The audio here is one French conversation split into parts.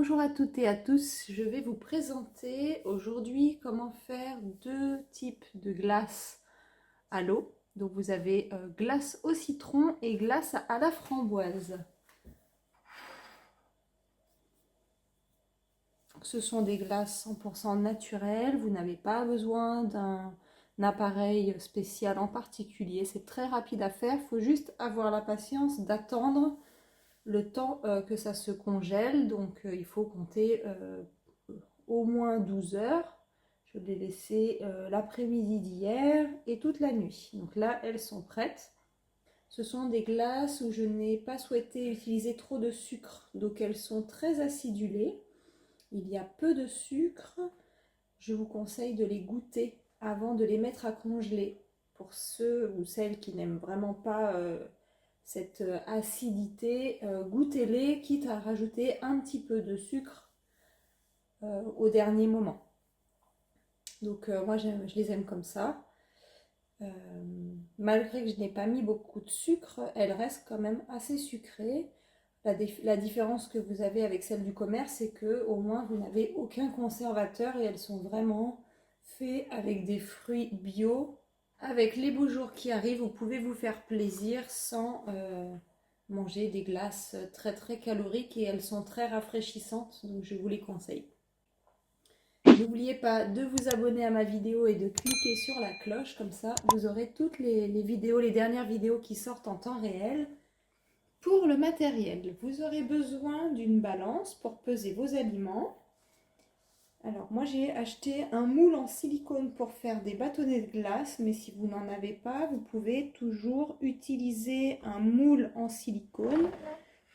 Bonjour à toutes et à tous, je vais vous présenter aujourd'hui comment faire deux types de glace à l'eau. Donc vous avez glace au citron et glace à la framboise. Ce sont des glaces 100% naturelles, vous n'avez pas besoin d'un appareil spécial en particulier, c'est très rapide à faire, il faut juste avoir la patience d'attendre le temps que ça se congèle, donc il faut compter au moins 12 heures. Je l'ai laissé l'après-midi d'hier et toute la nuit. Donc là, elles sont prêtes. Ce sont des glaces où je n'ai pas souhaité utiliser trop de sucre, donc elles sont très acidulées. Il y a peu de sucre. Je vous conseille de les goûter avant de les mettre à congeler. Pour ceux ou celles qui n'aiment vraiment pas cette acidité, goûtez-les, quitte à rajouter un petit peu de sucre au dernier moment. Donc moi je les aime comme ça. Malgré que je n'ai pas mis beaucoup de sucre, elles restent quand même assez sucrées. La différence que vous avez avec celles du commerce, c'est que au moins vous n'avez aucun conservateur et elles sont vraiment faites avec des fruits bio. Avec les beaux jours qui arrivent, vous pouvez vous faire plaisir sans manger des glaces très très caloriques et elles sont très rafraîchissantes, donc je vous les conseille. N'oubliez pas de vous abonner à ma vidéo et de cliquer sur la cloche, comme ça vous aurez toutes les vidéos, les dernières vidéos qui sortent en temps réel. Pour le matériel, vous aurez besoin d'une balance pour peser vos aliments. Alors moi j'ai acheté un moule en silicone pour faire des bâtonnets de glace, mais si vous n'en avez pas, vous pouvez toujours utiliser un moule en silicone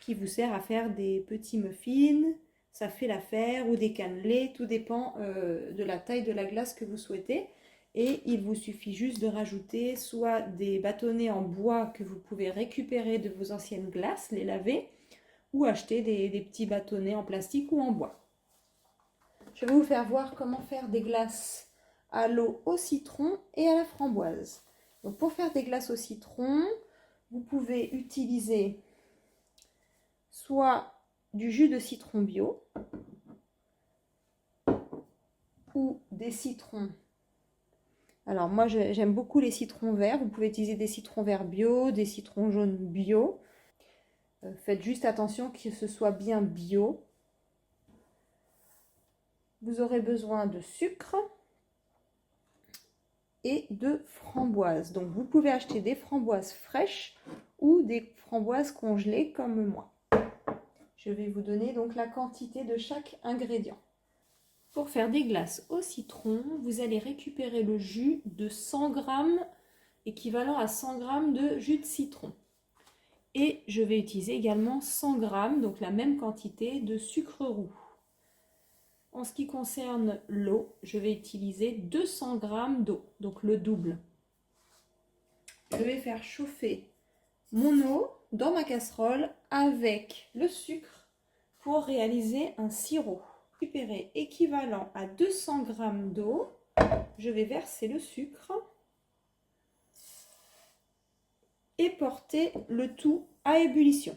qui vous sert à faire des petits muffins. Ça fait l'affaire, ou des cannelés, tout dépend de la taille de la glace que vous souhaitez. Et il vous suffit juste de rajouter soit des bâtonnets en bois que vous pouvez récupérer de vos anciennes glaces, les laver, ou acheter des petits bâtonnets en plastique ou en bois. Je vais vous faire voir comment faire des glaces à l'eau au citron et à la framboise. Donc pour faire des glaces au citron, vous pouvez utiliser soit du jus de citron bio ou des citrons. Alors moi j'aime beaucoup les citrons verts, vous pouvez utiliser des citrons verts bio, des citrons jaunes bio. Faites juste attention que ce soit bien bio. Vous aurez besoin de sucre et de framboises. Donc vous pouvez acheter des framboises fraîches ou des framboises congelées comme moi. Je vais vous donner donc la quantité de chaque ingrédient. Pour faire des glaces au citron, vous allez récupérer le jus de 100 g, équivalent à 100 g de jus de citron. Et je vais utiliser également 100 g, donc la même quantité de sucre roux. En ce qui concerne l'eau, je vais utiliser 200 g d'eau, donc le double. Je vais faire chauffer mon eau dans ma casserole avec le sucre pour réaliser un sirop. Récupérer équivalent à 200 g d'eau, je vais verser le sucre et porter le tout à ébullition.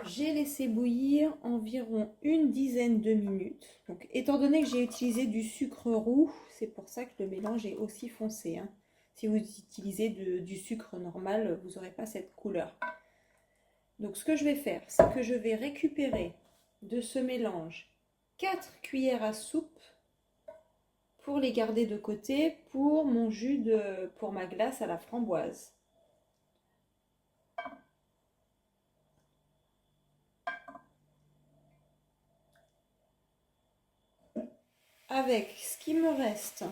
J'ai laissé bouillir environ une dizaine de minutes. Donc, étant donné que j'ai utilisé du sucre roux, c'est pour ça que le mélange est aussi foncé. Si vous utilisez du sucre normal, vous n'aurez pas cette couleur. Donc ce que je vais faire, c'est que je vais récupérer de ce mélange 4 cuillères à soupe pour les garder de côté pour mon pour ma glace à la framboise. Avec ce qui me reste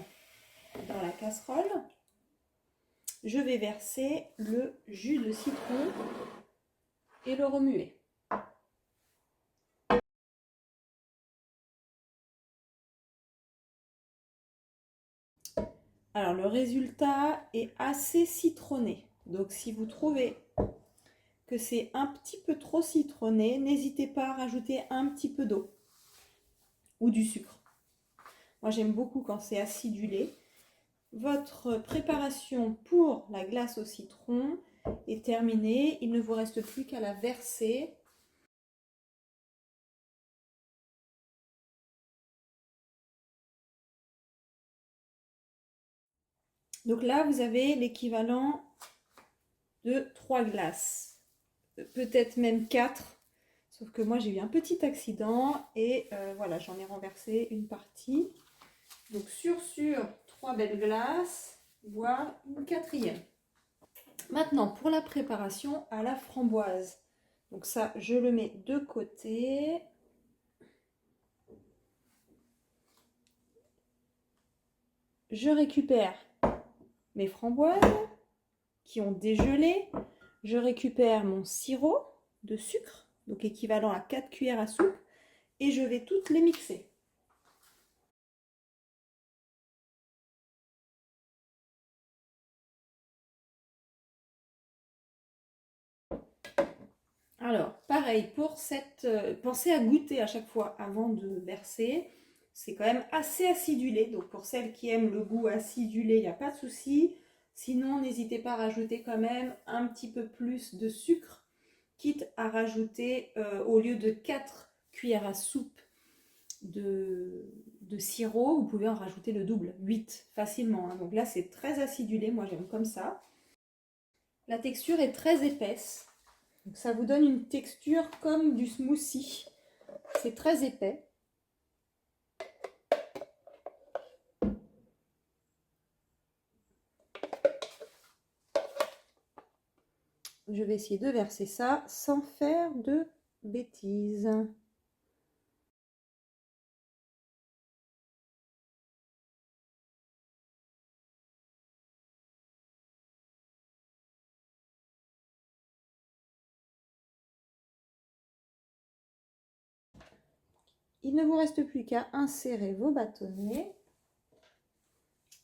dans la casserole, je vais verser le jus de citron et le remuer. Alors le résultat est assez citronné. Donc si vous trouvez que c'est un petit peu trop citronné, n'hésitez pas à rajouter un petit peu d'eau ou du sucre. Moi j'aime beaucoup quand c'est acidulé. Votre préparation pour la glace au citron est terminée. Il ne vous reste plus qu'à la verser Donc là, vous avez l'équivalent de 3 glaces, peut-être même 4. Sauf que moi, j'ai eu un petit accident et voilà, j'en ai renversé une partie. Donc sur 3 belles glaces, voire une quatrième. Maintenant, pour la préparation à la framboise. Donc ça, je le mets de côté. Je récupère mes framboises qui ont dégelé. Je récupère mon sirop de sucre, donc équivalent à 4 cuillères à soupe, et je vais toutes les mixer. Alors, pareil, pensez à goûter à chaque fois avant de verser. C'est quand même assez acidulé, donc pour celles qui aiment le goût acidulé, il n'y a pas de souci. Sinon, n'hésitez pas à rajouter quand même un petit peu plus de sucre, quitte à rajouter, au lieu de 4 cuillères à soupe de sirop, vous pouvez en rajouter le double, 8 facilement, hein. Donc là, c'est très acidulé, moi j'aime comme ça. La texture est très épaisse. Donc ça vous donne une texture comme du smoothie. C'est très épais. Je vais essayer de verser ça sans faire de bêtises. Il ne vous reste plus qu'à insérer vos bâtonnets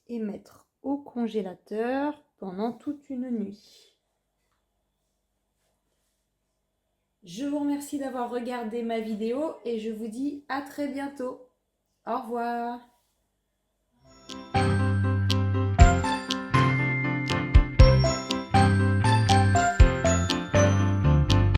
et mettre au congélateur pendant toute une nuit. Je vous remercie d'avoir regardé ma vidéo et je vous dis à très bientôt. Au revoir.